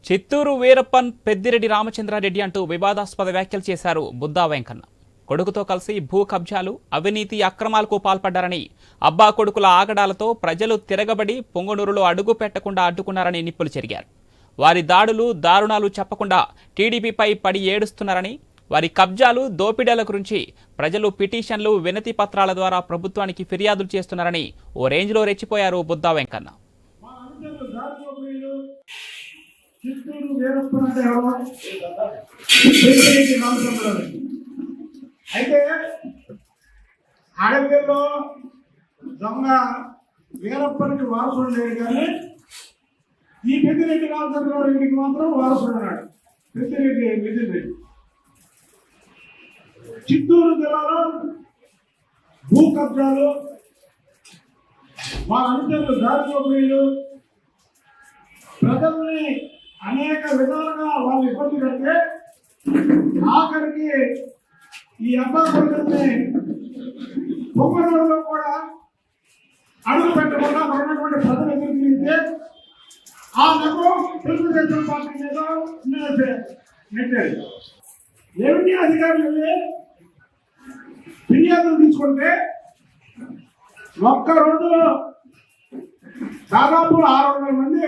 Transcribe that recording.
చిత్తూరు వీరప్పన్ పెద్దిరెడ్డి రామచంద్రారెడ్డి అంటూ వివాదాస్పద వ్యాఖ్యలు చేశారు బుద్దా వెంకన్న. కొడుకుతో కలిసి భూ కబ్జాలు, అవినీతి అక్రమాలకు పాల్పడ్డారని, అబ్బా కొడుకుల ఆగడాలతో ప్రజలు తిరగబడి పొంగనూరులో అడుగు పెట్టకుండా అడ్డుకున్నారని నిప్పులు చెరిగారు. వారి దాడులు, దారుణాలు చెప్పకుండా టీడీపీపై పడి ఏడుస్తున్నారని, వారి కబ్జాలు, దోపిడీల గురించి ప్రజలు పిటిషన్లు, వినతి పత్రాల ద్వారా ప్రభుత్వానికి ఫిర్యాదులు చేస్తున్నారని ఓ రేంజ్లో రెచ్చిపోయారు బుద్దా వెంకన్న. చిత్తూరు వీరప్పన్ అయితే అడవిలో దొంగ వీరప్పనికి వారసుడు లేడు, కానీ ఈ పెద్దిరెడ్డి రామచంద్రారెడ్డికి మాత్రం వారసుడు ఉన్నాడు. పెద్దిరెడ్డి చిత్తూరు జిల్లాలో భూ కబ్జాలు, వాళ్ళ అనుచరులు దారి దోపిడీలు, ప్రజల్ని అనేక విధాలుగా వాళ్ళు ఇబ్బంది పెడితే ఆఖరికి ఈ అబ్బా కొడుకుల్ని పొంగనూరులో కూడా అడుగు పెట్టకుండా ఉన్నటువంటి ప్రజలు ఎదుర్కొంటే ఆ నగరం తెలుగుదేశం పార్టీ మీద నెట్టారు. రెవెన్యూ అధికారులు ఫిర్యాదులు తీసుకుంటే ఒక్క రోజులో దాదాపు 600 మంది